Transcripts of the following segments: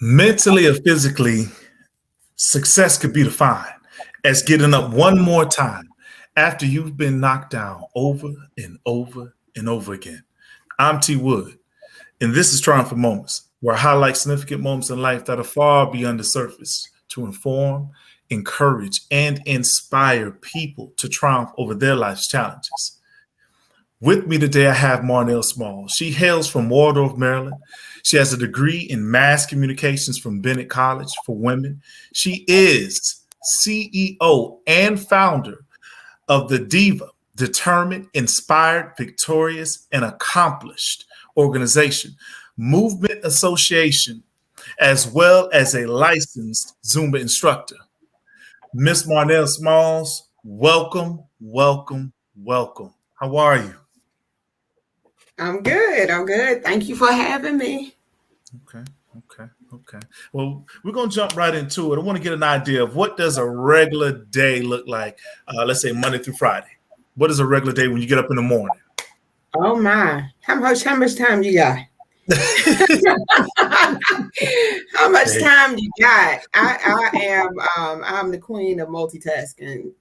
Mentally or physically, success could be defined as getting up one more time after you've been knocked down over and over and over again. I'm T.WOOD, and this is Triumph for Moments, where I highlight significant moments in life that are far beyond the surface to inform, encourage, and inspire people to triumph over their life's challenges. With me today, I have Marnell Small. She hails from Waldorf, Maryland. She has a degree in mass communications from Bennett College for Women. She is CEO and founder of the Diva, determined, inspired, victorious, and accomplished organization, Movement Association, as well as a licensed Zumba instructor. Miss Marnell Smalls, welcome, welcome, welcome. How are you? I'm good. Thank you for having me. Okay. Well, we're going to jump right into it. I want to get an idea of what does a regular day look like, let's say Monday through Friday. What is a regular day when you get up in the morning? Oh, my. How much time you got? How much time you got? I'm the queen of multitasking.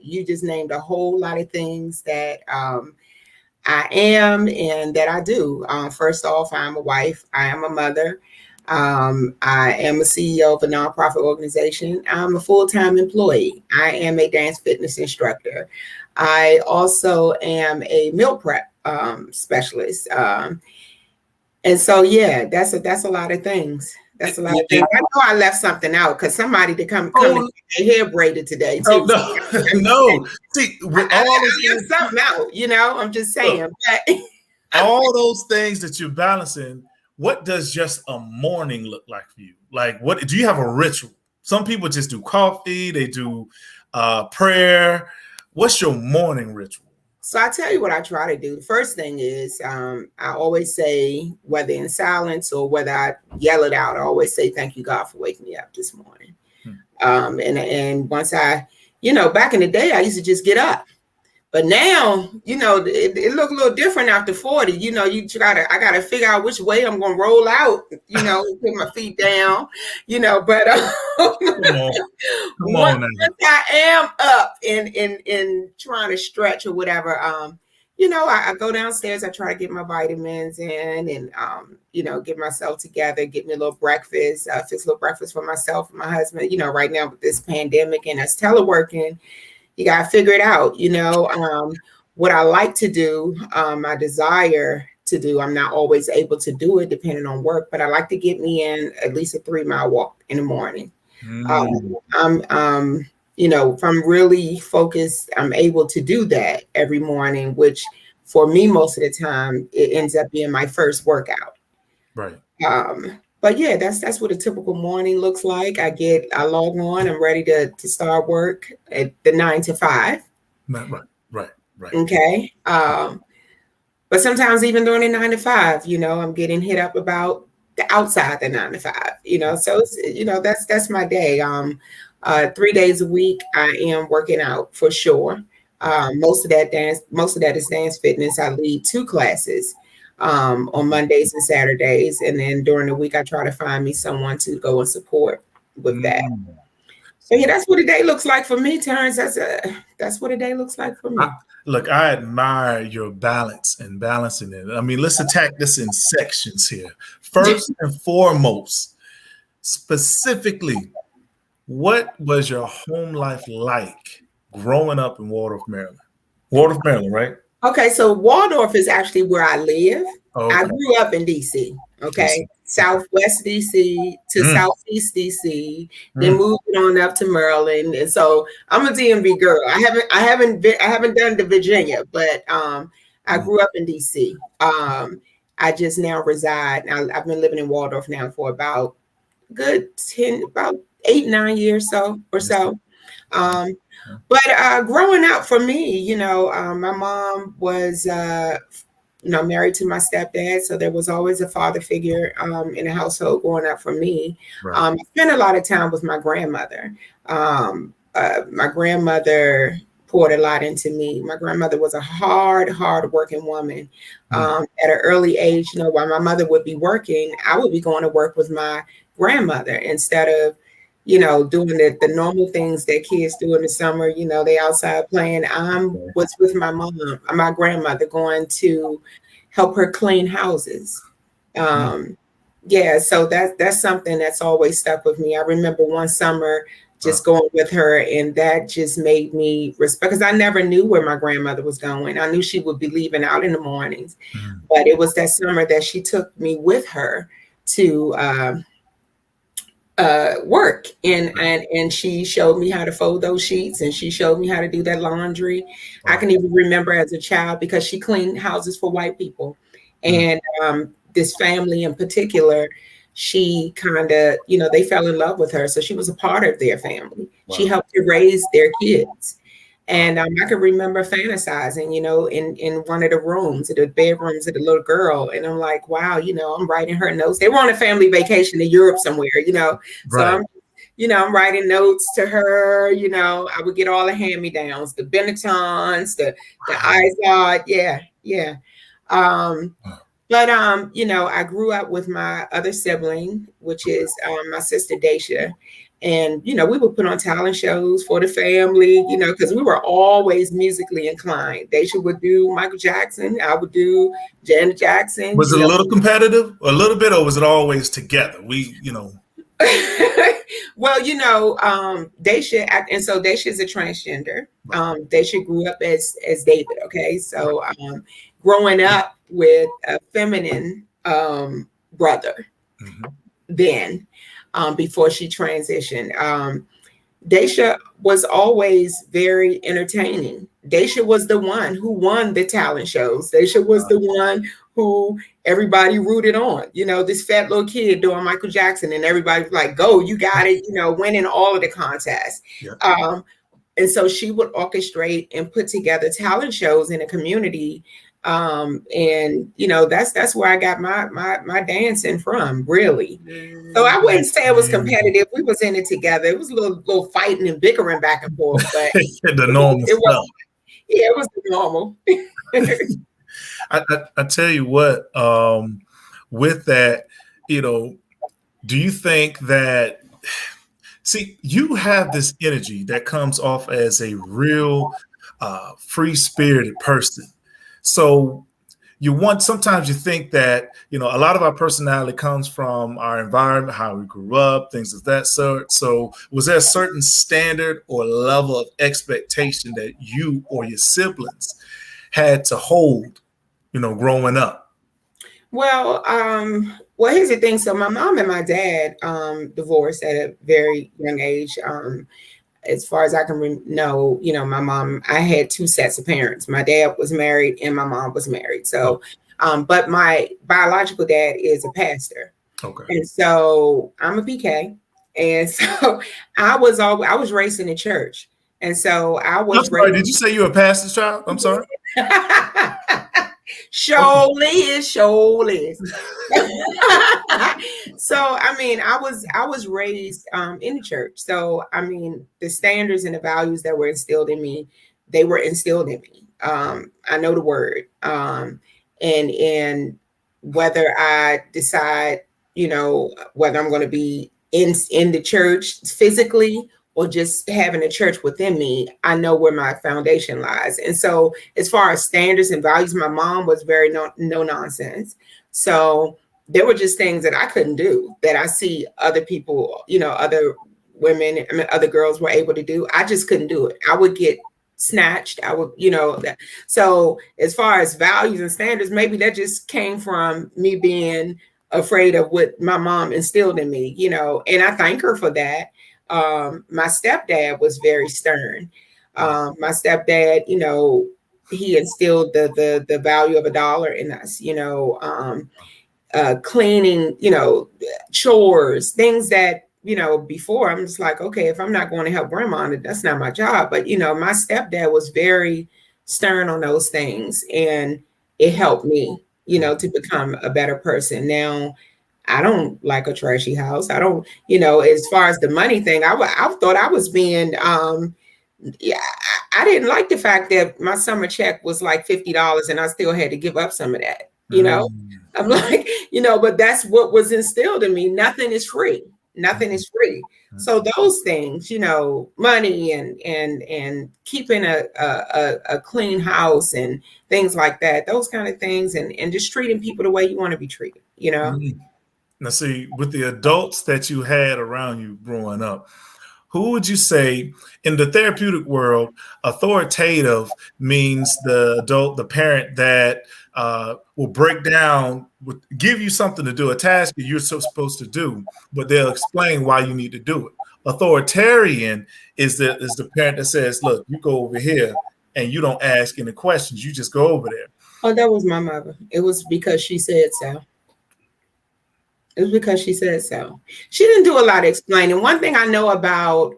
You just named a whole lot of things that I am and that I do. First off, I'm a wife. I am a mother. I am a CEO of a nonprofit organization. I'm a full-time employee. I am a dance fitness instructor. I also am a meal prep specialist. And so, yeah, that's a lot of things. That's a lot of things. I know I left something out because somebody to come and get their hair braided today too. No. See, I left something out. I'm just saying. But all those things that you're balancing. What does just a morning look like for you? Like, what do you have a ritual? Some people just do coffee. They do prayer. What's your morning ritual? So I tell you what I try to do. The first thing is I always say, whether in silence or whether I yell it out, I always say, thank you, God, for waking me up this morning. And once back in the day, I used to just get up. But now, it look a little different after 40. I got to figure out which way I'm going to roll out, put my feet down, but once I am up and trying to stretch or whatever, I go downstairs, I try to get my vitamins in and, get myself together, get me a little breakfast, fix a little breakfast for myself and my husband. Right now with this pandemic and us teleworking, you got to figure it out. What I like to do, my desire to do, I'm not always able to do it depending on work, but I like to get me in at least a 3-mile walk in the morning. If I'm really focused, I'm able to do that every morning, which for me, most of the time, it ends up being my first workout. Right. But yeah, that's what a typical morning looks like. I log on, I'm ready to start work at the 9 to 5. Right. Okay. But sometimes even during the 9 to 5, I'm getting hit up about the outside the 9 to 5, so it's, that's my day. 3 days a week, I am working out for sure. Most of that is dance fitness. I lead 2 classes. On Mondays and Saturdays. And then during the week, I try to find me someone to go and support with that. So yeah, that's what a day looks like for me, Terrence. That's what a day looks like for me. I admire your balance and balancing it. I mean, let's attack this in sections here. First and foremost, specifically, what was your home life like growing up in Waldorf, Maryland? Waldorf, Maryland, right? Okay, so Waldorf is actually where I live. Okay. I grew up in DC, okay? Southwest DC to Southeast DC, then moved on up to Maryland. And so I'm a DMV girl. I haven't done the Virginia, but I grew up in DC. I just now reside. I've been living in Waldorf now for about 8-9 years or so. But growing up for me, my mom was, married to my stepdad. So there was always a father figure in the household growing up for me. Right. I spent a lot of time with my grandmother. My grandmother poured a lot into me. My grandmother was a hard working woman. At an early age, you know, while my mother would be working, I would be going to work with my grandmother instead of, you know, doing the normal things that kids do in the summer. You know, they outside playing. I was with my mom, my grandmother, going to help her clean houses. Yeah, so that's something that's always stuck with me. I remember one summer just going with her, and that just made me respect, because I never knew where my grandmother was going. I knew she would be leaving out in the mornings, but it was that summer that she took me with her to work, and she showed me how to fold those sheets, and she showed me how to do that laundry. I can even remember as a child, because she cleaned houses for white people, and this family in particular, she kind of, you know, they fell in love with her. So she was a part of their family. She helped to raise their kids. And I can remember fantasizing, you know, in one of the rooms, the bedrooms of the little girl. And I'm like, wow, you know, I'm writing her notes. They were on a family vacation in Europe somewhere, you know. So I'm writing notes to her. You know, I would get all the hand-me-downs, the Benettons, the Izod. Yeah. But you know, I grew up with my other sibling, which is my sister Daisha. And, you know, we would put on talent shows for the family, you know, because we were always musically inclined. Daisha would do Michael Jackson. I would do Janet Jackson. Was it a little competitive, a little bit, or was it always together? You know. Well, you know, Daisha, and so Daisha is a transgender. Daisha grew up as David. Okay. So growing up with a feminine brother then, before she transitioned, Daisha was always very entertaining. Daisha was the one who won the talent shows. Daisha was the one who everybody rooted on. You know, this fat little kid doing Michael Jackson, and everybody was like, go, you got it, you know, winning all of the contests. And so she would orchestrate and put together talent shows in a community. And you know, that's where I got my dancing from, really. So I wouldn't say it was competitive. We was in it together. It was a little fighting and bickering back and forth, but the normal stuff. It was the normal. I tell you what, with that, you know, do you think that, see, you have this energy that comes off as a real free-spirited person. So sometimes you think that, you know, a lot of our personality comes from our environment, how we grew up, things of that sort. So was there a certain standard or level of expectation that you or your siblings had to hold, you know, growing up? Well, here's the thing. So my mom and my dad divorced at a very young age. As far as I can know, you know, my mom, I had two sets of parents. My dad was married and my mom was married. So, but my biological dad is a pastor. Okay. And so I'm a PK. And so I was raised in the church. And so I was raised. Did you say you were a pastor's child? I'm sorry. Surely is. So I mean, I was raised in the church. So I mean, the standards and the values that were instilled in me, they were instilled in me. I know the word. And whether I decide, you know, whether I'm going to be in the church physically or just having a church within me, I know where my foundation lies. And so as far as standards and values, my mom was very no nonsense. So there were just things that I couldn't do that I see other people, you know, other women, I mean, other girls were able to do. I just couldn't do it. I would get snatched. I would, you know, that. So as far as values and standards, maybe that just came from me being afraid of what my mom instilled in me, you know, and I thank her for that. My stepdad was very stern. My stepdad, you know, he instilled the value of $1 in us, you know, cleaning, you know, chores, things that, you know, before I'm just like, okay, if I'm not going to help grandma, that's not my job. But, you know, my stepdad was very stern on those things, and it helped me, you know, to become a better person. Now, I don't like a trashy house. I don't, you know, as far as the money thing, I thought I was being, I didn't like the fact that my summer check was like $50 and I still had to give up some of that, you know. I'm like, but that's what was instilled in me. Nothing is free. Nothing is free. So those things, money and keeping a clean house and things like that, those kind of things, and just treating people the way you want to be treated, Now, see, with the adults that you had around you growing up, who would you say in the therapeutic world, authoritative means the adult, the parent that will break down, give you something to do, a task that you're so supposed to do, but they'll explain why you need to do it. Authoritarian is the parent that says, look, you go over here and you don't ask any questions. You just go over there. Oh, that was my mother. It was because she said so. It was because she said so. She didn't do a lot of explaining. One thing I know about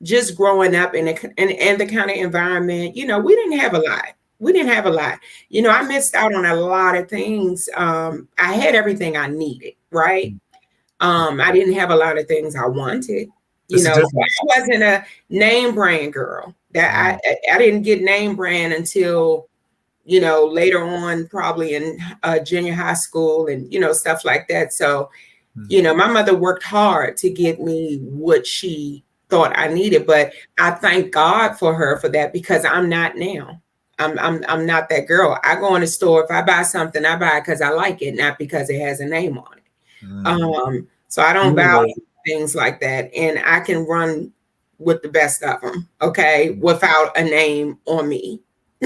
just growing up in the kind of environment, we didn't have a lot. I missed out on a lot of things. I had everything I needed, right? I didn't have a lot of things I wanted. I wasn't a name brand girl. That I didn't get name brand until later on, probably in junior high school and, stuff like that. So, my mother worked hard to get me what she thought I needed, but I thank God for her for that, because I'm not now. I'm not that girl. I go in the store. If I buy something, I buy it because I like it, not because it has a name on it. So I don't value things like that. And I can run with the best of them, okay, without a name on me.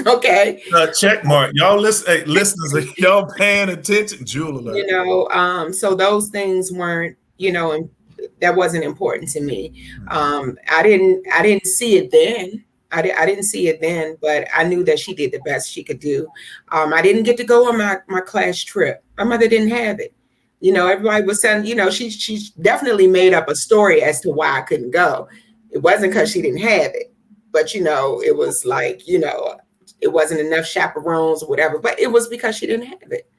Okay. Check mark. Y'all listeners, y'all paying attention, Julie. So those things weren't, that wasn't important to me. I didn't see it then. I didn't see it then, but I knew that she did the best she could do. I didn't get to go on my class trip. My mother didn't have it. Everybody was saying, she definitely made up a story as to why I couldn't go. It wasn't because she didn't have it, but it was like, it wasn't enough chaperones or whatever, but it was because she didn't have it.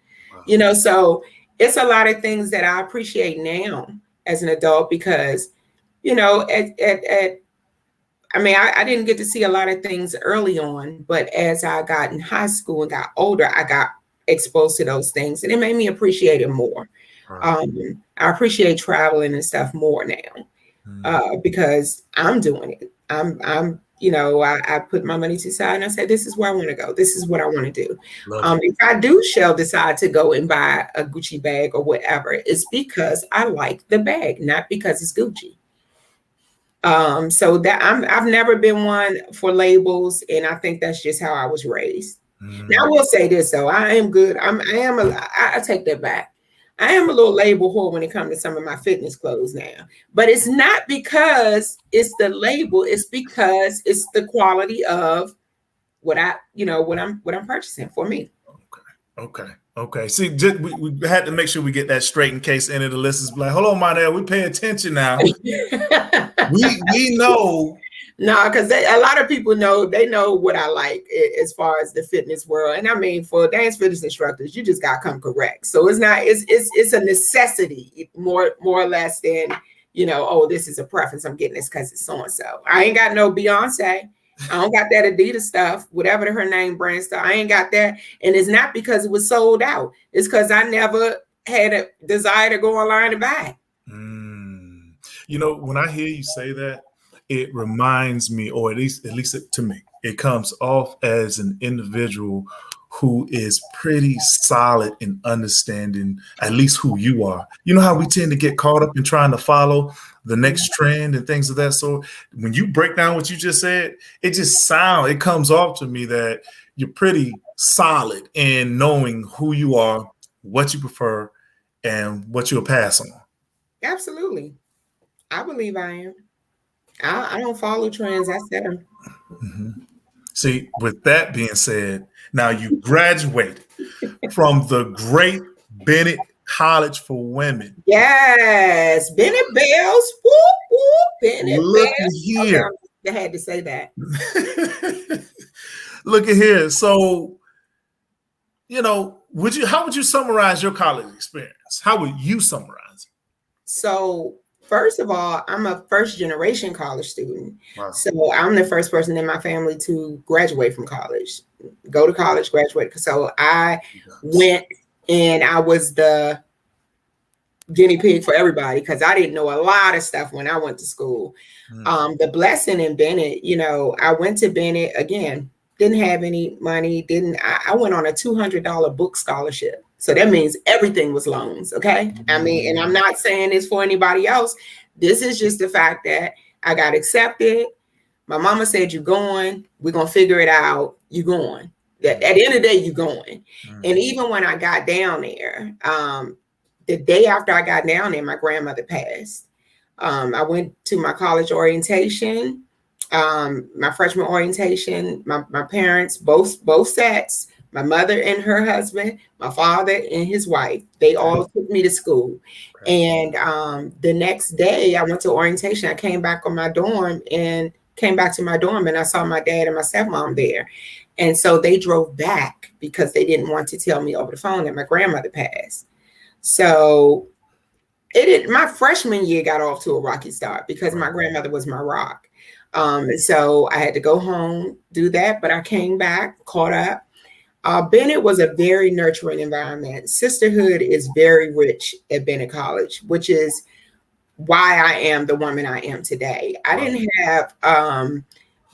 Wow. So it's a lot of things that I appreciate now as an adult, because, I didn't get to see a lot of things early on, but as I got in high school and got older, I got exposed to those things, and it made me appreciate it more. Right. I appreciate traveling and stuff more now, because I'm doing it. I put my money to the side and I said, this is where I want to go. This is what I want to do. If I do decide to go and buy a Gucci bag or whatever, it's because I like the bag, not because it's Gucci. So that I've never been one for labels, and I think that's just how I was raised. Now I will say this though, I am good. I take that back. I am a little label whore when it comes to some of my fitness clothes now, but it's not because it's the label. It's because it's the quality of what I'm purchasing for me. Okay. See, we had to make sure we get that straight in case any of the listeners be like, hold on, Marnell, we pay attention now. we know. No, because a lot of people know what I like as far as the fitness world. And for dance fitness instructors, you just got to come correct. So it's a necessity more or less than, this is a preference. I'm getting this because it's so-and-so. I ain't got no Beyonce. I don't got that Adidas stuff, whatever her name brand stuff. I ain't got that. And it's not because it was sold out. It's because I never had a desire to go online and buy it. When I hear you say that, it reminds me, or at least to me, it comes off as an individual who is pretty solid in understanding at least who you are. You know how we tend to get caught up in trying to follow the next trend and things of that sort. When you break down what you just said, it comes off to me that you're pretty solid in knowing who you are, what you prefer, and what you'll pass on. Absolutely. I believe I am. I don't follow trends. I set them. See, with that being said, now you graduated from the great Bennett College for Women. Yes, Bennett Bells. Whoop, whoop, Bennett Look Bells. here. Okay, I had to say that. Look at here. So, how would you summarize your college experience? How would you summarize it? So First of all, I'm a first generation college student. Wow. So I'm the first person in my family to graduate from college, go to college, graduate. So I went and I was the guinea pig for everybody because I didn't know a lot of stuff when I went to school. The blessing in Bennett, I went to Bennett again, didn't have any money, I went on a $200 book scholarship. So that means everything was loans. Okay. I mean, and I'm not saying this for anybody else. This is just the fact that I got accepted. My mama said, "You're going, we're going to figure it out. You're going." At the end of the day, you're going. And even when I got down there, the day after I got down there, my grandmother passed. I went to my college orientation, my freshman orientation. My parents, both sets, my mother and her husband, my father and his wife, they all took me to school. And the next day I went to orientation. I came back to my dorm and I saw my dad and my stepmom there. And so they drove back because they didn't want to tell me over the phone that my grandmother passed. So my freshman year got off to a rocky start because my grandmother was my rock. So I had to go home, do that, but I came back, caught up. Bennett was a very nurturing environment. Sisterhood is very rich at Bennett College, which is why I am the woman I am today. I didn't have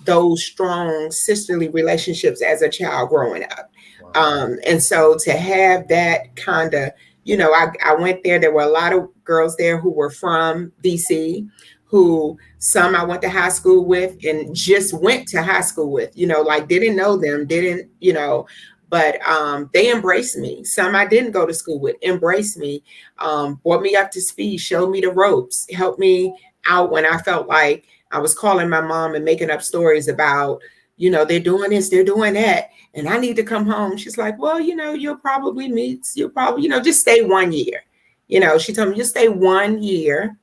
those strong sisterly relationships as a child growing up. And so to have that kind of, I went there. There were a lot of girls there who were from DC, who some I went to high school with and just went to high school with, didn't know them, but they embraced me. Some I didn't go to school with, embraced me, brought me up to speed, showed me the ropes, helped me out when I felt like I was calling my mom and making up stories about, they're doing this, they're doing that, and I need to come home. She's like, well, you'll probably, just stay 1 year. She told me, just stay 1 year.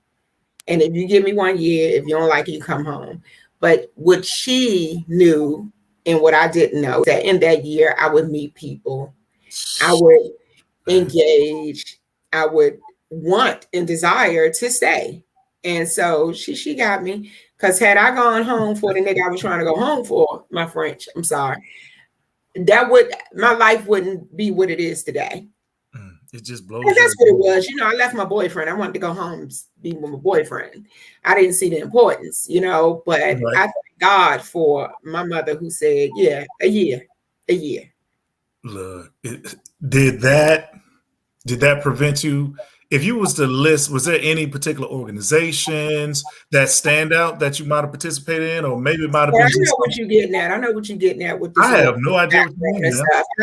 And if you give me 1 year, if you don't like it, you come home. But what she knew and what I didn't know, that in that year, I would meet people, I would engage, I would want and desire to stay. And so she got me, because had I gone home for the nigga I was trying to go home for, my French, I'm sorry, my life wouldn't be what it is today. It just blows. That's what it was. I left my boyfriend. I wanted to go home and be with my boyfriend. I didn't see the importance, but I thank God for my mother who said, yeah, a year. Look, did that prevent you? If you was to list, was there any particular organizations that stand out that you might have participated in, or maybe it might have been? I know what you're getting at. With this. I have no idea what you mean.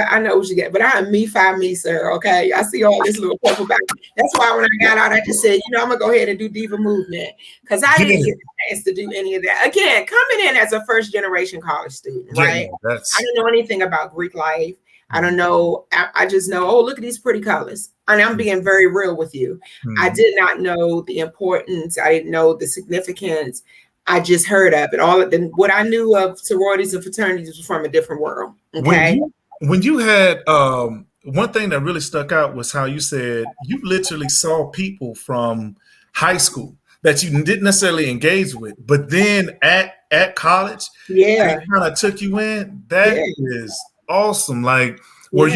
I know what you get, but I am me, sir. Okay, I see all this little purple back. That's why when I got out, I just said, I'm gonna go ahead and do Diva Movement, because I didn't get a chance to do any of that. Again, coming in as a first generation college student, right? I didn't know anything about Greek life. I don't know. I just know, oh, look at these pretty colors. And I'm being very real with you. I did not know the importance. I didn't know the significance. I just heard of it. What I knew of sororities and fraternities was from a different world. Okay. When you had one thing that really stuck out was how you said you literally saw people from high school that you didn't necessarily engage with, but then at college, they kind of took you in. That is awesome. Like, were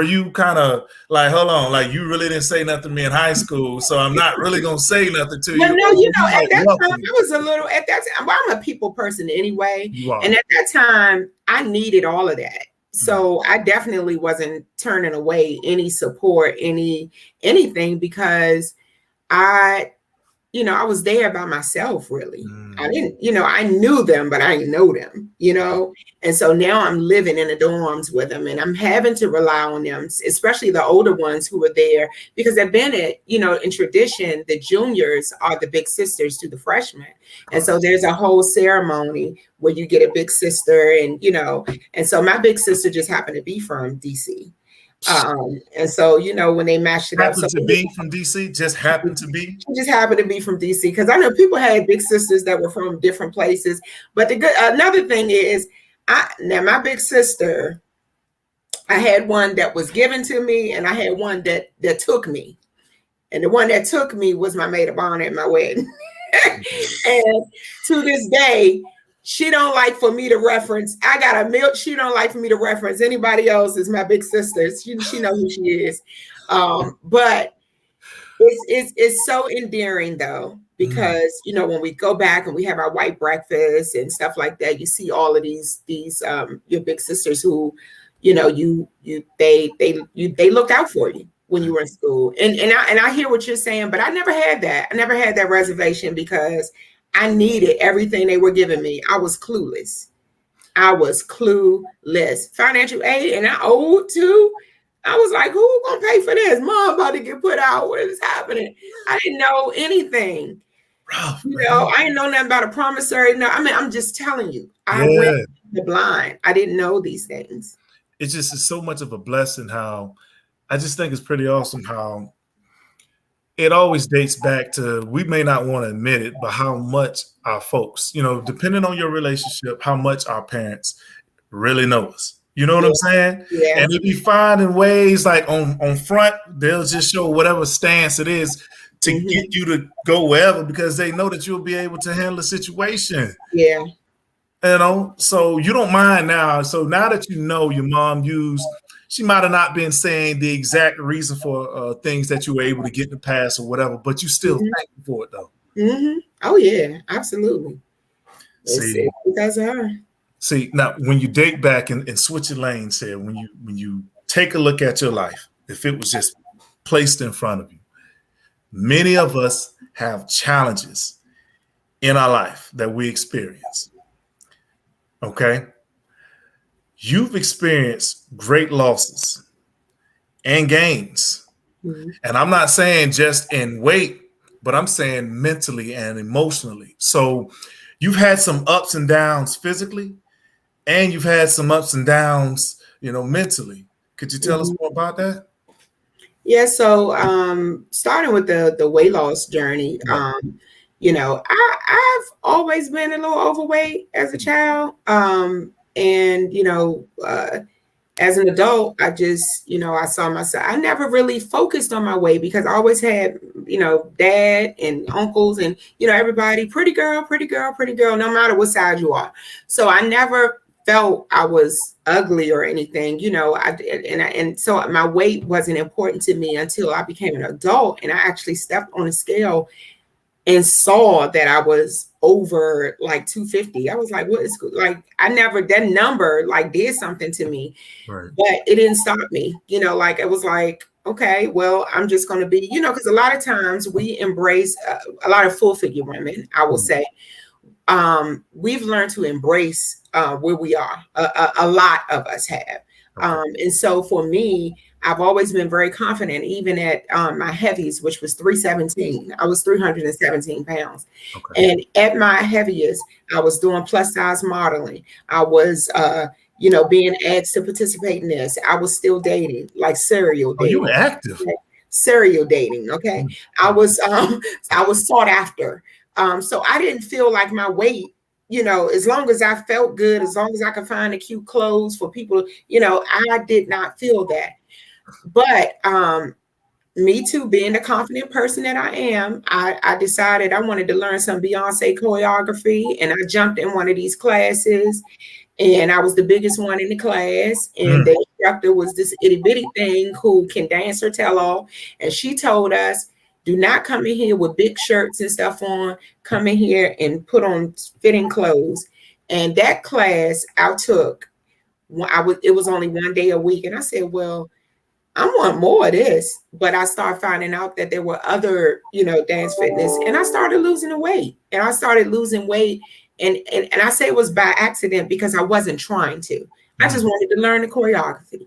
you kind of like, hold on, like you really didn't say nothing to me in high school, so I'm not really gonna say nothing to you? Well, no, at that time I was a little. At that time, well, I'm a people person anyway, and at that time I needed all of that. So I definitely wasn't turning away any support, anything, because I was there by myself, really. I didn't, I knew them, but I didn't know them, And so now I'm living in the dorms with them, and I'm having to rely on them, especially the older ones who were there, because at Bennett, in tradition, the juniors are the big sisters to the freshmen. And so there's a whole ceremony where you get a big sister, and so my big sister just happened to be from DC. And so, when they matched it up, to be from DC, just happened to be from DC, because I know people had big sisters that were from different places. But another thing is, now my big sister, I had one that was given to me, and I had one that took me. And the one that took me was my maid of honor at my wedding. And to this day, she don't like for me to reference. I got a milk. She don't like for me to reference anybody else as my big sister. She knows who she is. But it's so endearing though, because you know, when we go back and we have our white breakfast and stuff like that, you see all of these your big sisters who, you know, they looked out for you when you were in school. And I hear what you're saying, but I never had that. I never had that reservation because I needed everything they were giving me. I was clueless. Financial aid, and I owed too. I was like, who gonna pay for this? Mom about to get put out. What is happening? I didn't know anything. I didn't know nothing about a promissory. No, I mean, I'm just telling you. I went the blind. I didn't know these things. It's just so much of a blessing how I just think it's pretty awesome how it always dates back to, we may not want to admit it, but how much our folks, you know, depending on your relationship, how much our parents really know us. You know what I'm saying? Yeah. And they be finding ways, like on front, they'll just show whatever stance it is to get you to go wherever, because they know that you'll be able to handle the situation. Yeah. You know, so you don't mind now. So now that you know your mom she might have not been saying the exact reason for things that you were able to get in the past or whatever, but you still thankful for it though. Oh yeah, absolutely. See, because of her. See, now when you date back and switch your lanes here, when you take a look at your life, if it was just placed in front of you, many of us have challenges in our life that we experience. Okay? You've experienced great losses and gains. And I'm not saying just in weight, but I'm saying mentally and emotionally. So you've had some ups and downs physically, and you've had some ups and downs, you know, mentally. Could you tell us more about that? Yeah, so starting with the weight loss journey, you know, I've always been a little overweight as a child. And, you know, as an adult, I just, you know, I saw myself, I never really focused on my weight because I always had, you know, dad and uncles and, you know, everybody, pretty girl, no matter what size you are. So I never felt I was ugly or anything, you know, and so my weight wasn't important to me until I became an adult and I actually stepped on a scale and saw that I was over like 250. I was like, what is, like, that number like did something to me, but it didn't stop me, you know, like it was like, okay, well, I'm just going to be, you know, because a lot of times we embrace a lot of full figure women, I will say, we've learned to embrace where we are. A lot of us have. And so for me, I've always been very confident, even at my heaviest, which was 317. I was 317 pounds. And at my heaviest, I was doing plus size modeling. I was, you know, being asked to participate in this. I was still dating, like serial dating. You were active. Serial dating. Okay. I was sought after. So I didn't feel like my weight, you know, as long as I felt good, as long as I could find the cute clothes for people, you know, I did not feel that. But me too, being the confident person that I am, I decided I wanted to learn some Beyonce choreography, and I jumped in one of these classes, and I was the biggest one in the class. And the instructor was this itty bitty thing who can dance or tell all, and she told us, do not come in here with big shirts and stuff on. Come in here and put on fitting clothes. And that class I took, it was only one day a week, and I said, well, I want more of this. But I started finding out that there were other, you know, dance fitness, and I started losing the weight. And I started losing weight, and I say it was by accident because I wasn't trying to. I just wanted to learn the choreography.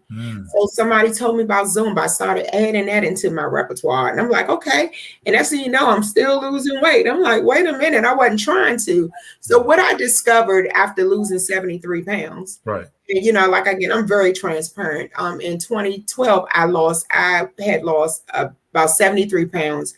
So somebody told me about Zumba. I started adding that into my repertoire. And I'm like, okay. And that's, you know, I'm still losing weight. I'm like, wait a minute, I wasn't trying to. So what I discovered after losing 73 pounds, and, you know, like, again, I'm very transparent. In 2012, I had lost about 73 pounds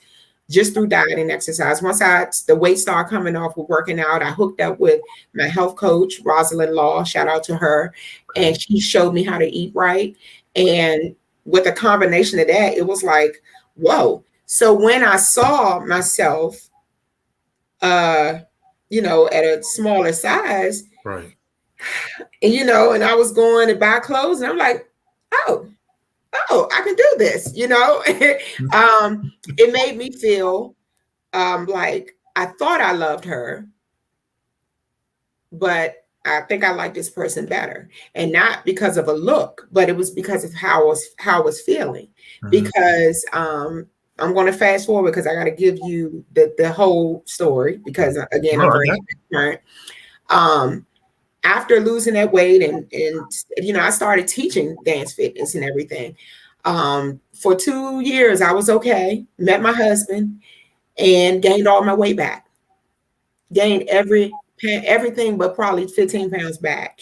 just through diet and exercise. Once the weight started coming off with working out, I hooked up with my health coach, Rosalind Law, shout out to her. And she showed me how to eat right. And with a combination of that, it was like, whoa. So when I saw myself, you know, at a smaller size, Right. and you know, and I was going to buy clothes, and I'm like, oh, I can do this, you know. It made me feel like I thought I loved her, but I think I like this person better, and not because of a look, but it was because of how I was feeling. Because I'm going to fast forward because I got to give you the whole story, because again, I'm very transparent. After losing that weight, and you know, I started teaching dance fitness and everything. For 2 years, I was okay. Met my husband and gained all my weight back. Gained everything but probably 15 pounds back.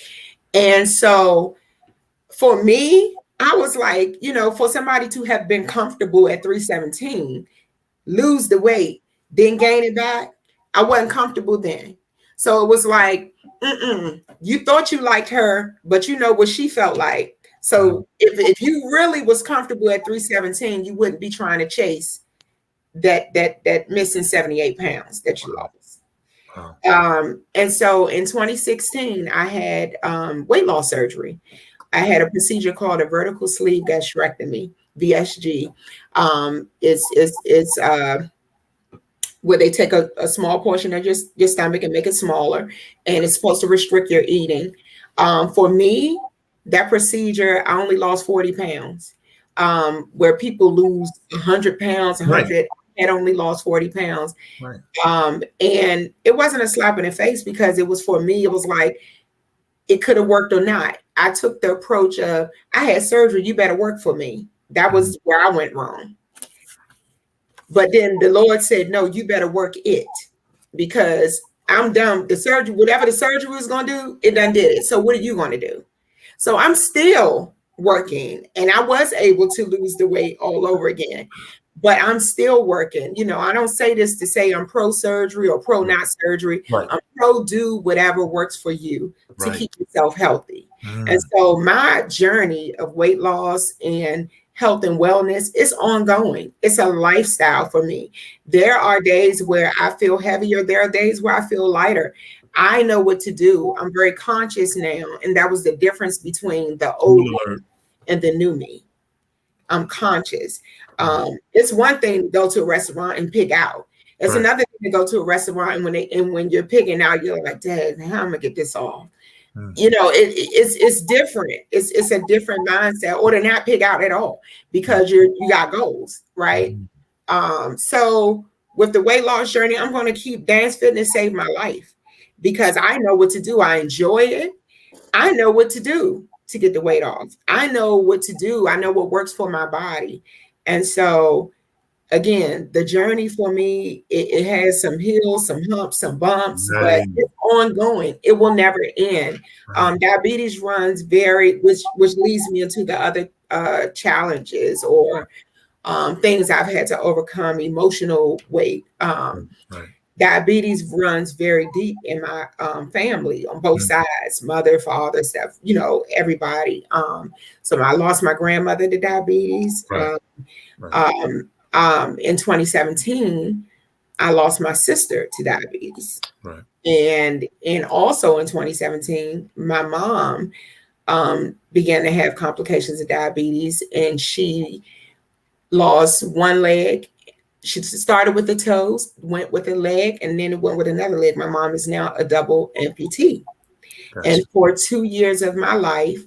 And so for me, I was like, you know, for somebody to have been comfortable at 317, lose the weight, then gain it back, I wasn't comfortable then. So it was like, you thought you liked her, but you know what she felt like. So if you really was comfortable at 317, you wouldn't be trying to chase that missing 78 pounds that you lost. And so in 2016, I had weight loss surgery. I had a procedure called a vertical sleeve gastrectomy, VSG. It's where they take a small portion of your stomach and make it smaller, and it's supposed to restrict your eating. For me, that procedure, I only lost 40 pounds. Where people lose 100 pounds, 100, had only lost 40 pounds. Right. And it wasn't a slap in the face, because it was, for me, it was like, it could have worked or not. I took the approach of, I had surgery, you better work for me. That was where I went wrong. But then the Lord said, no, you better work it, because I'm done. The surgery, whatever the surgery was going to do, it done did it. So what are you going to do? So I'm still working, and I was able to lose the weight all over again, but I'm still working. You know, I don't say this to say I'm pro surgery or pro not surgery. I'm pro do whatever works for you to keep yourself healthy. And so my journey of weight loss and health and wellness is ongoing. It's a lifestyle for me. There are days where I feel heavier. There are days where I feel lighter. I know what to do. I'm very conscious now. And that was the difference between the old me and the new me. I'm conscious. It's one thing to go to a restaurant and pick out. It's another thing to go to a restaurant, and when you're picking out, you're like, Dad, how am I gonna get this off? You know, it's different. It's a different mindset, or to not pick out at all, because you got goals, right? So with the weight loss journey, I'm going to keep dance fitness save my life, because I know what to do. I enjoy it. I know what to do to get the weight off. I know what to do. I know what works for my body. And so again, the journey for me, it has some hills, some humps, some bumps, but it's ongoing. It will never end. Diabetes runs which leads me into the other challenges or things I've had to overcome, emotional weight. Diabetes runs very deep in my family on both sides, mother, father, stuff, you know, everybody. So I lost my grandmother to diabetes. In 2017, I lost my sister to diabetes. And also in 2017, my mom began to have complications of diabetes, and she lost one leg. She started with the toes, went with a leg, and then it went with another leg. My mom is now a double amputee. And for 2 years of my life,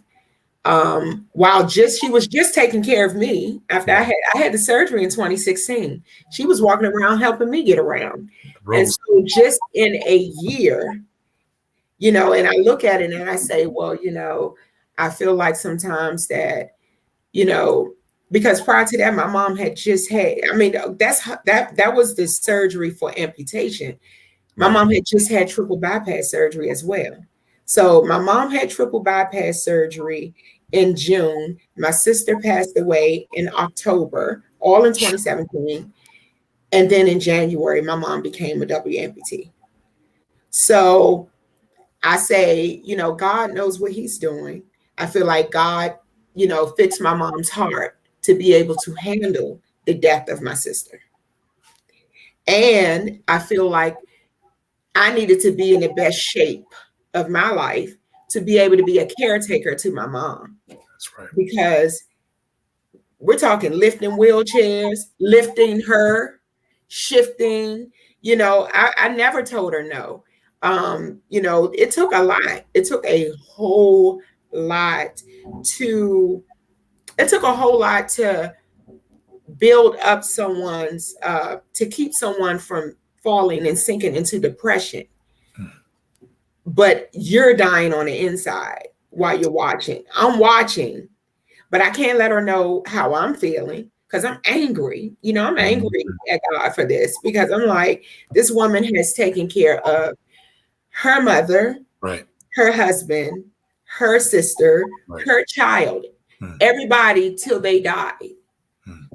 while she was just taking care of me after I had the surgery in 2016, she was walking around helping me get around. And so just in a year, you know, and I look at it and I say, well, you know, I feel like sometimes that, you know, because prior to that, my mom had just had, I mean, that was the surgery for amputation. My mom had just had triple bypass surgery as well. So my mom had triple bypass surgery in June. My sister passed away in October, all in 2017. And then in January, my mom became a double amputee. So I say, you know, God knows what he's doing. I feel like God, you know, fixed my mom's heart to be able to handle the death of my sister. And I feel like I needed to be in the best shape of my life to be able to be a caretaker to my mom. That's right. Because we're talking lifting wheelchairs, lifting her, shifting. You know, I never told her no. You know, it took a lot. It took a whole lot to build up someone's to keep someone from falling and sinking into depression. But you're dying on the inside while you're watching. I'm watching, but I can't let her know how I'm feeling because I'm angry. You know, I'm angry at God for this because I'm like, this woman has taken care of her mother, right, her husband, her sister, right, her child, everybody till they died.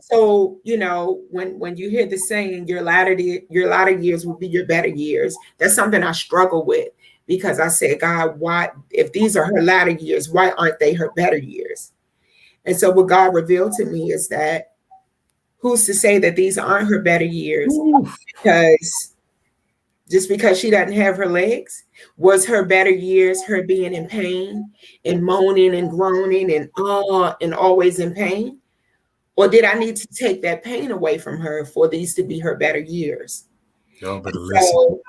So, you know, when you hear the saying, your latter years will be your better years, that's something I struggle with because I said, God, why, if these are her latter years, why aren't they her better years? And so what God revealed to me is that who's to say that these aren't her better years? Because just because she doesn't have her legs, was her better years her being in pain and moaning and groaning and always in pain? Or did I need to take that pain away from her for these to be her better years? Y'all better listen. So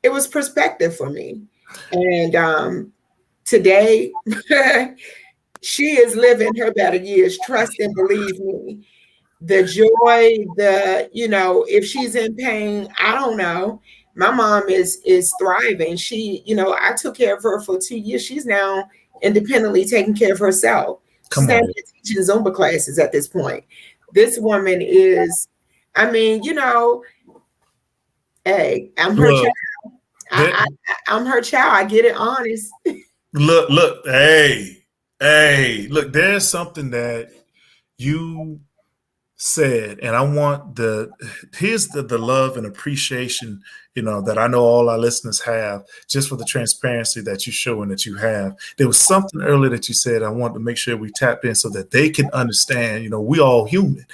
it was perspective for me. And today, she is living her better years. Trust and believe me. The joy, you know, if she's in pain, I don't know. My mom is thriving. She, you know, I took care of her for 2 years. She's now independently taking care of herself. She's not teaching Zumba classes at this point. This woman is, I mean, you know, hey, I'm her child. I'm her child. I get it honest. Look, hey, look, there's something that you said, and I want here's the love and appreciation, you know, that I know all our listeners have just for the transparency that you show and that you have. There was something earlier that you said I want to make sure we tap in so that they can understand, you know, we all human.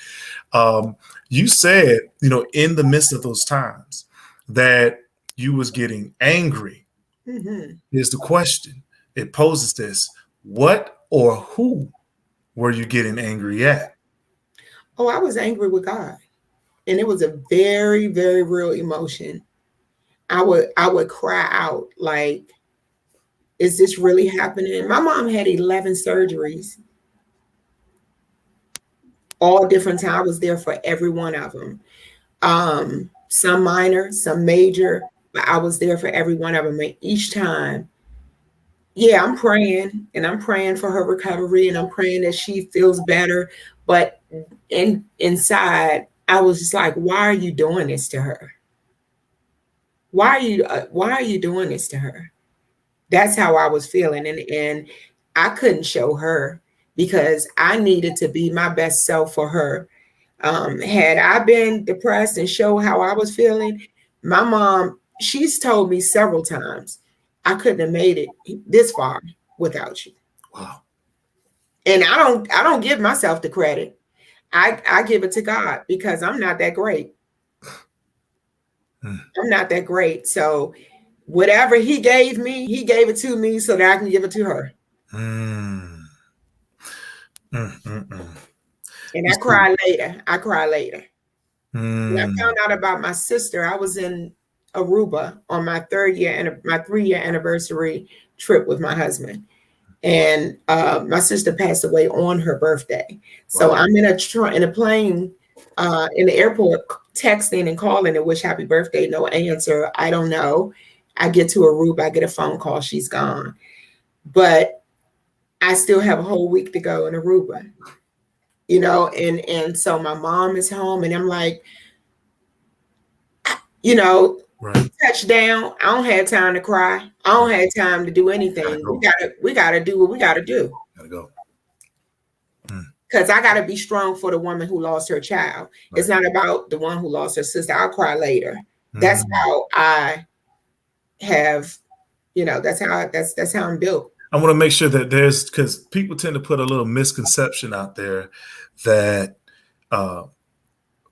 You said, you know, in the midst of those times that you was getting angry. Here's the question. It poses this: what or who were you getting angry at? Oh, I was angry with God. And it was a very, very real emotion. I would cry out like, is this really happening? My mom had 11 surgeries. All different times. I was there for every one of them. Some minor, some major, but I was there for every one of them. And each time, yeah, I'm praying and I'm praying for her recovery and I'm praying that she feels better. But inside, I was just like, why are you doing this to her? Why are you doing this to her? That's how I was feeling. And I couldn't show her because I needed to be my best self for her. Had I been depressed and show how I was feeling, my mom, she's told me several times, I couldn't have made it this far without you. Wow. And I don't give myself the credit. I give it to God because I'm not that great. I'm not that great. So whatever he gave me, he gave it to me so that I can give it to her. And I cry later. When I found out about my sister, I was in Aruba on my 3-year anniversary trip with my husband. And my sister passed away on her birthday. So wow. I'm in a plane in the airport texting and calling to wish happy birthday. No answer. I don't know. I get to Aruba. I get a phone call. She's gone. But I still have a whole week to go in Aruba. You know, and so my mom is home and I'm like, you know, right. Touchdown. I don't have time to cry. I don't have time to do anything. We gotta do what we gotta do. Gotta go. Because I gotta be strong for the woman who lost her child. Right. It's not about the one who lost her sister. I'll cry later. That's how I have, you know, that's how I'm built. I want to make sure that because people tend to put a little misconception out there that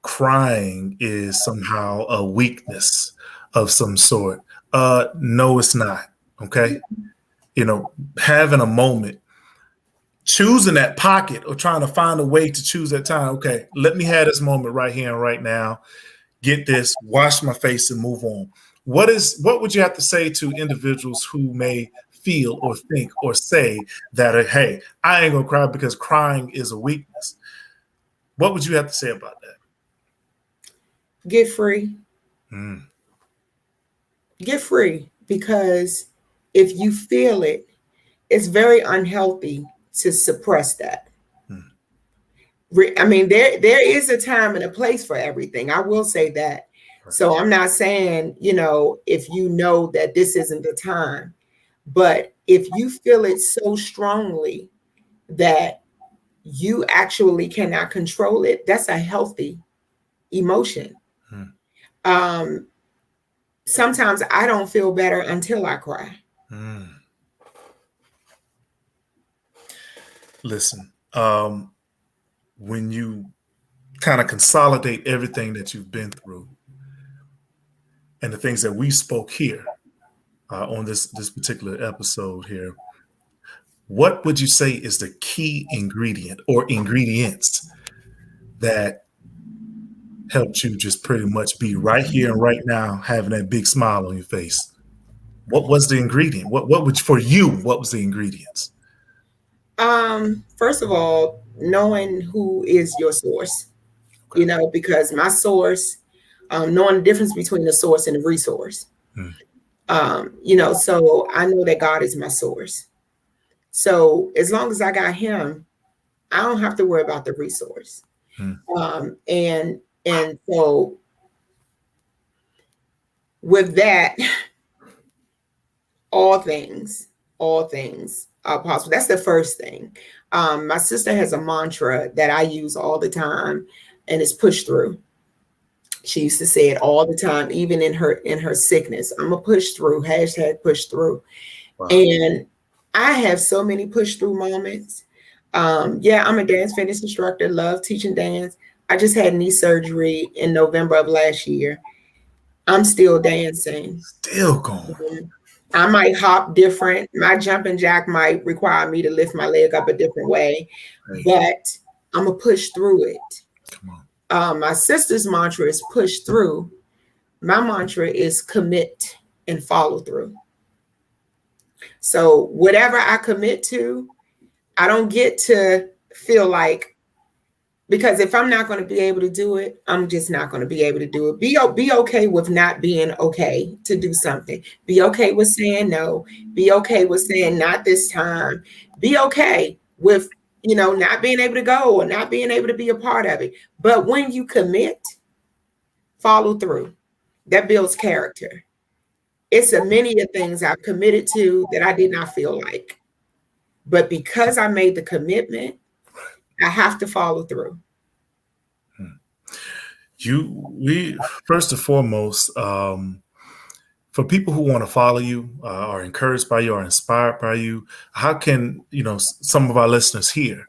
crying is somehow a weakness of some sort. No, it's not. Okay. Having a moment, choosing that pocket or trying to find a way to choose that time. Okay, let me have this moment right here and right now. Get this, wash my face and move on. What would you have to say to individuals who may feel or think or say that, hey, I ain't gonna cry because crying is a weakness? What would you have to say about that? Get free. Get free, because if you feel it, it's very unhealthy to suppress that. I mean, there is a time and a place for everything. I will say that. So I'm not saying, if you know that this isn't the time, but if you feel it so strongly that you actually cannot control it, that's a healthy emotion. Sometimes I don't feel better until I cry. Listen, when you kind of consolidate everything that you've been through and the things that we spoke here on this particular episode here, what would you say is the key ingredient or ingredients that helped you just pretty much be right here and right now, having that big smile on your face? What was the ingredient? What was the ingredients? First of all, knowing who is your source, because my source, knowing the difference between the source and the resource, so I know that God is my source. So as long as I got him, I don't have to worry about the resource. And so with that, all things are possible. That's the first thing. My sister has a mantra that I use all the time, and it's push through. She used to say it all the time, even in her sickness. I'm a push through, #push through. Wow. And I have so many push through moments. I'm a dance fitness instructor, love teaching dance. I just had knee surgery in November of last year. I'm still dancing. Still going. I might hop different. My jumping jack might require me to lift my leg up a different way, but I'm going to push through it. Come on. My sister's mantra is push through. My mantra is commit and follow through. So whatever I commit to, I don't get to feel like, because if I'm not going to be able to do it, I'm just not going to be able to do it. Be okay with not being okay to do something. Be okay with saying no. Be okay with saying not this time. Be okay with, not being able to go or not being able to be a part of it. But when you commit, follow through. That builds character. It's a many of things I've committed to that I did not feel like. But because I made the commitment, I have to follow through. We first and foremost, for people who want to follow you, are encouraged by you, are inspired by you, how can some of our listeners here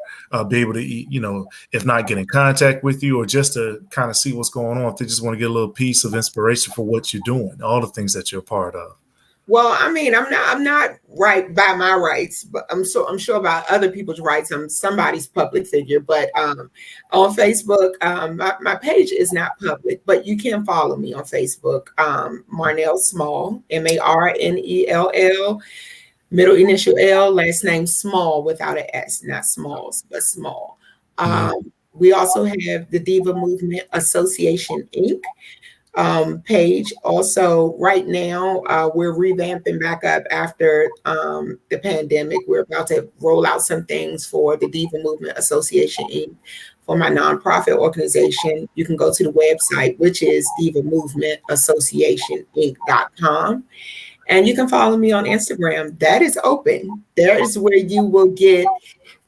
be able to, if not get in contact with you, or just to kind of see what's going on, if they just want to get a little piece of inspiration for what you're doing, all the things that you're a part of? Well, I mean, I'm not right by my rights, but I'm sure about other people's rights. I'm somebody's public figure, but on Facebook, my page is not public, but you can follow me on Facebook. Marnell Small, Marnell, middle initial L, last name Small without an S, not Smalls, but Small. We also have the Diva Movement Association, Inc. Page. Also, right now, we're revamping back up after the pandemic. We're about to roll out some things for the Diva Movement Association, Inc. For my nonprofit organization, you can go to the website, which is divamovementassociationinc.com. And you can follow me on Instagram. That is open. There is where you will get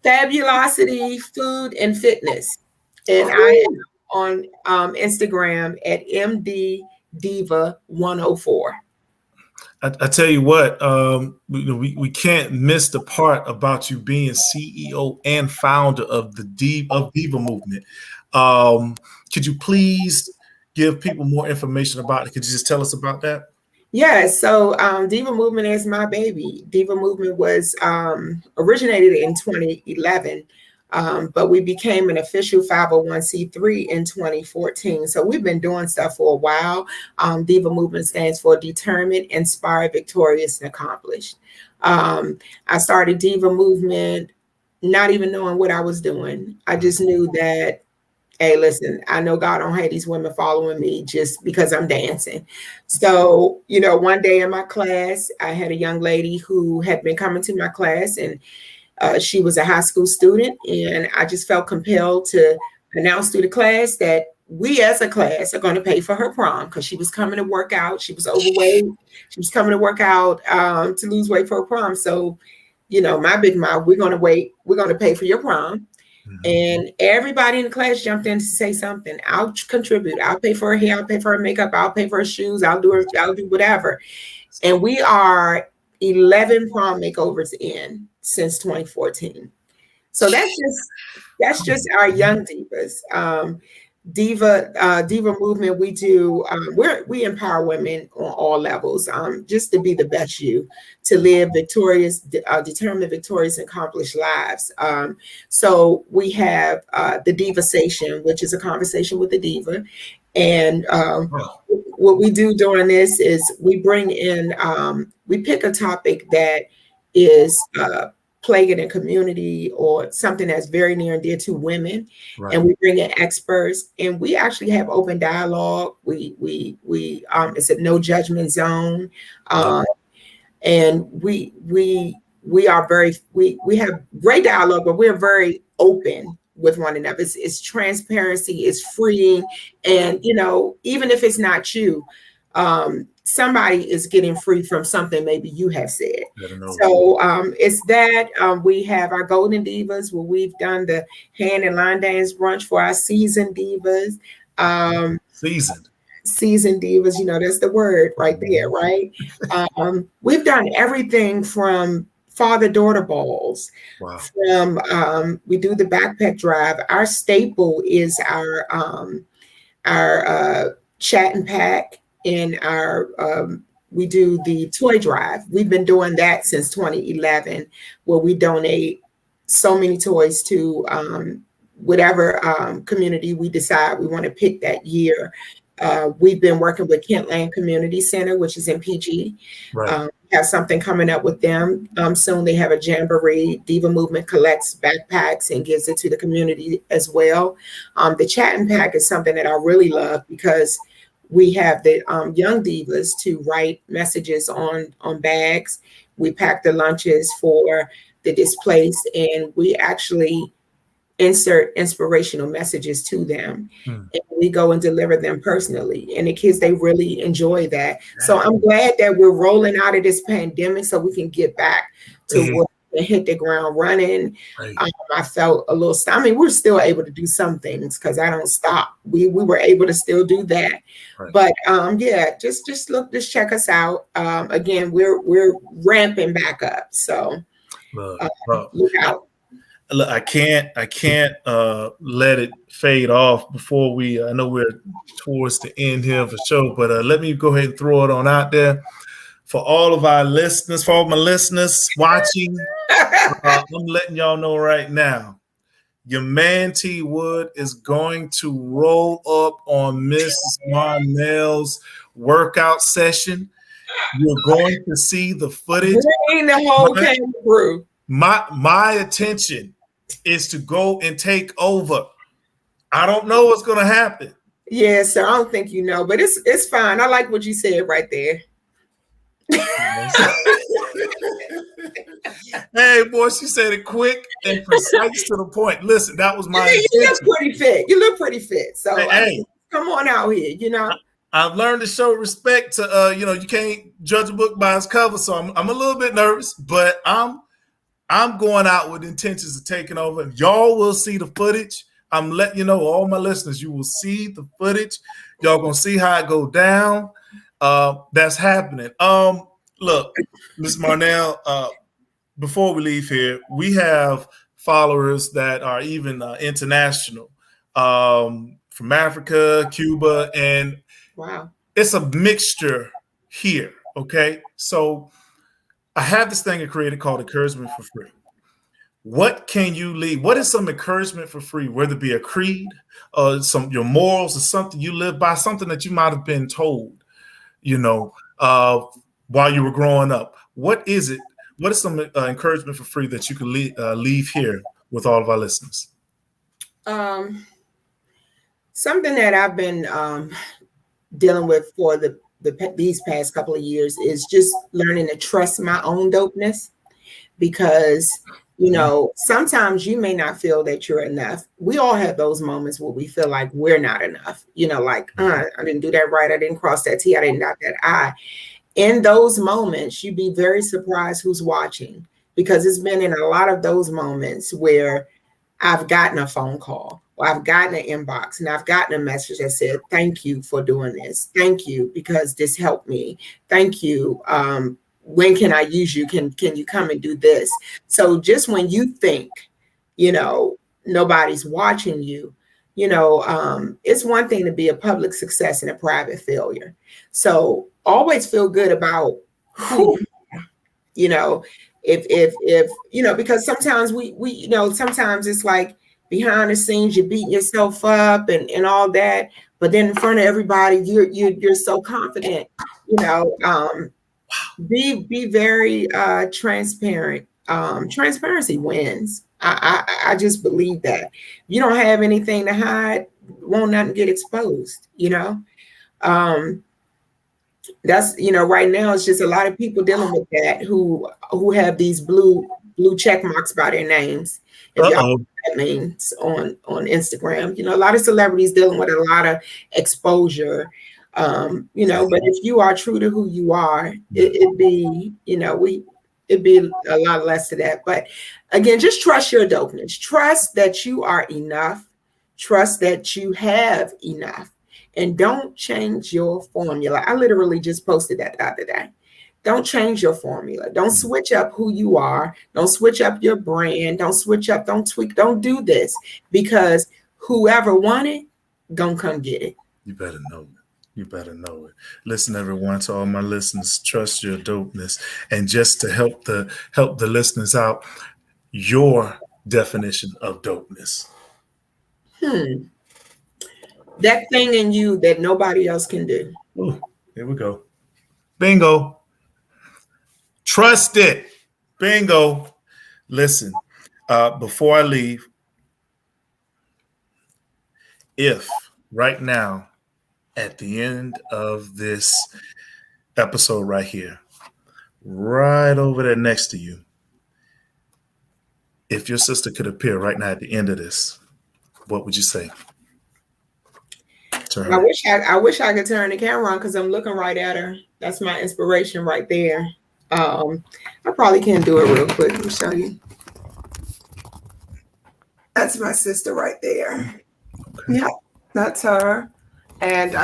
fabulosity, food, and fitness. And I am on Instagram at MD Diva 104. I tell you what, we can't miss the part about you being CEO and founder of the Diva Movement. Could you please give people more information about it? Could you just tell us about that? Yeah, so Diva Movement is my baby. Diva Movement was originated in 2011, but we became an official 501c3 in 2014. So we've been doing stuff for a while. Diva Movement stands for Determined, Inspired, Victorious, and Accomplished. I started Diva Movement not even knowing what I was doing. I just knew that, hey, listen, I know God don't hate these women following me just because I'm dancing. So, one day in my class, I had a young lady who had been coming to my class, and she was a high school student. And I just felt compelled to announce to the class that we as a class are going to pay for her prom, because she was coming to work out. She was overweight. She was coming to work out to lose weight for her prom. So, my big mouth, we're going to pay for your prom. And everybody in the class jumped in to say something. I'll contribute. I'll pay for her hair. I'll pay for her makeup. I'll pay for her shoes. I'll do whatever. And we are 11 prom makeovers in since 2014. So that's just our young divas. Diva Movement, we do, we empower women on all levels, just to be the best you, to live victorious, determined, victorious, and accomplished lives. So we have the Divasation, which is a conversation with the diva. And what we do during this is we bring in, we pick a topic that is plaguing a community or something that's very near and dear to women. Right. And we bring in experts, and we actually have open dialogue. We it's a no judgment zone. And we are very, we have great dialogue, but we're very open with one another. It's transparency, it's freeing. And, even if it's not you, somebody is getting free from something maybe you have said. So it's that. We have our Golden Divas, where we've done the hand and line dance brunch for our seasoned divas. Seasoned divas, that's the word right there, right? We've done everything from father-daughter balls. Wow. From we do the backpack drive. Our staple is our chat and pack. And we do the toy drive. We've been doing that since 2011, where we donate so many toys to whatever community we decide we want to pick that year. We've been working with Kentland Community Center, which is in PG. Right. We have something coming up with them soon. They have a jamboree. Diva Movement collects backpacks and gives it to the community as well. The chat and pack is something that I really love, because we have the young divas to write messages on bags. We pack the lunches for the displaced, and we actually insert inspirational messages to them. And we go and deliver them personally. And the kids, they really enjoy that. So I'm glad that we're rolling out of this pandemic so we can get back to work and hit the ground running. Right. I felt a little, we're still able to do some things because I don't stop. We were able to still do that. Right. But just check us out. Again, we're ramping back up. So look out. Look, I can't let it fade off before I know we're towards the end here of the show, but let me go ahead and throw it on out there. For all of our listeners, for all my listeners watching, I'm letting y'all know right now, your man T.WOOD is going to roll up on Mrs. Marnell's workout session. You're going to see the footage. Bring the whole camera crew. My attention is to go and take over. I don't know what's going to happen. Yeah, sir. I don't think you know, but it's fine. I like what you said right there. Hey, boy, she said it quick and precise to the point. Listen, that was my intention. You look pretty fit. You look pretty fit. So come on out here, I've learned to show respect to you can't judge a book by its cover. So I'm a little bit nervous, but I'm going out with intentions of taking over. Y'all will see the footage. I'm letting you know, all my listeners, you will see the footage. Y'all gonna see how it go down. that's happening. Look, Ms. Marnell, before we leave here, we have followers that are even international, from Africa, Cuba, and wow, it's a mixture here. Okay, so I have this thing I created called Encouragement for Free. What can you leave? What is some encouragement for free? Whether it be a creed, your morals, or something you live by, something that you might have been told, while you were growing up. What is it? What is some encouragement for free that you can leave here with all of our listeners? Something that I've been dealing with for these past couple of years is just learning to trust my own dopeness, because sometimes you may not feel that you're enough. We all have those moments where we feel like we're not enough, like I didn't do that right, I didn't cross that T, I didn't dot that I. In those moments, you'd be very surprised who's watching, because it's been in a lot of those moments where I've gotten a phone call, or I've gotten an inbox, and I've gotten a message that said, thank you for doing this. Thank you, because this helped me. Thank you. When can I use you? Can you come and do this? So just when you think, nobody's watching you, it's one thing to be a public success and a private failure. So always feel good about who, if because sometimes we sometimes it's like behind the scenes you're beating yourself up and all that, but then in front of everybody you're so confident. Be very transparent. Transparency wins. I just believe that. If you don't have anything to hide, won't nothing get exposed. That's right now it's just a lot of people dealing with that who have these blue check marks by their names. If y'all know what that means on Instagram, a lot of celebrities dealing with a lot of exposure. But if you are true to who you are, it'd be a lot less to that. But again, just trust your dopeness. Trust that you are enough. Trust that you have enough. And don't change your formula. I literally just posted that the other day. Don't change your formula. Don't switch up who you are. Don't switch up your brand. Don't switch up. Don't tweak. Don't do this, because whoever want it, gonna come get it. You better know it. You better know it. Listen, everyone, to all my listeners, trust your dopeness. And just to help the listeners out, your definition of dopeness. That thing in you that nobody else can do. Ooh, here we go. Bingo. Trust it. Bingo. Listen, before I leave, if right now, at the end of this episode right here, right over there next to you, if your sister could appear right now at the end of this, what would you say? I wish I could turn the camera on, because I'm looking right at her. That's my inspiration right there. I probably can't do it real quick. Let me show you. That's my sister right there. Okay. Yeah, that's her. And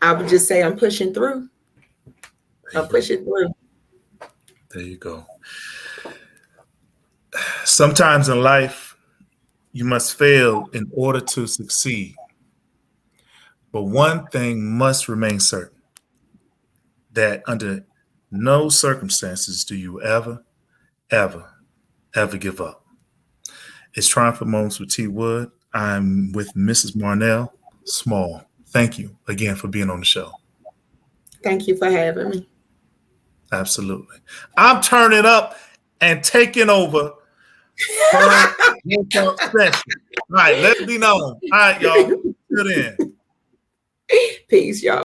I would just say I'm pushing through. I'm pushing through. There you go. Sometimes in life, you must fail in order to succeed. But one thing must remain certain, that under no circumstances do you ever give up. It's Triumphant Moments with T.WOOD. I'm with Mrs. Marnell Small. Thank you again for being on the show. Thank you for having me. Absolutely. I'm turning up and taking over. All right, let it be known. All right, y'all. Good in. Peace, y'all.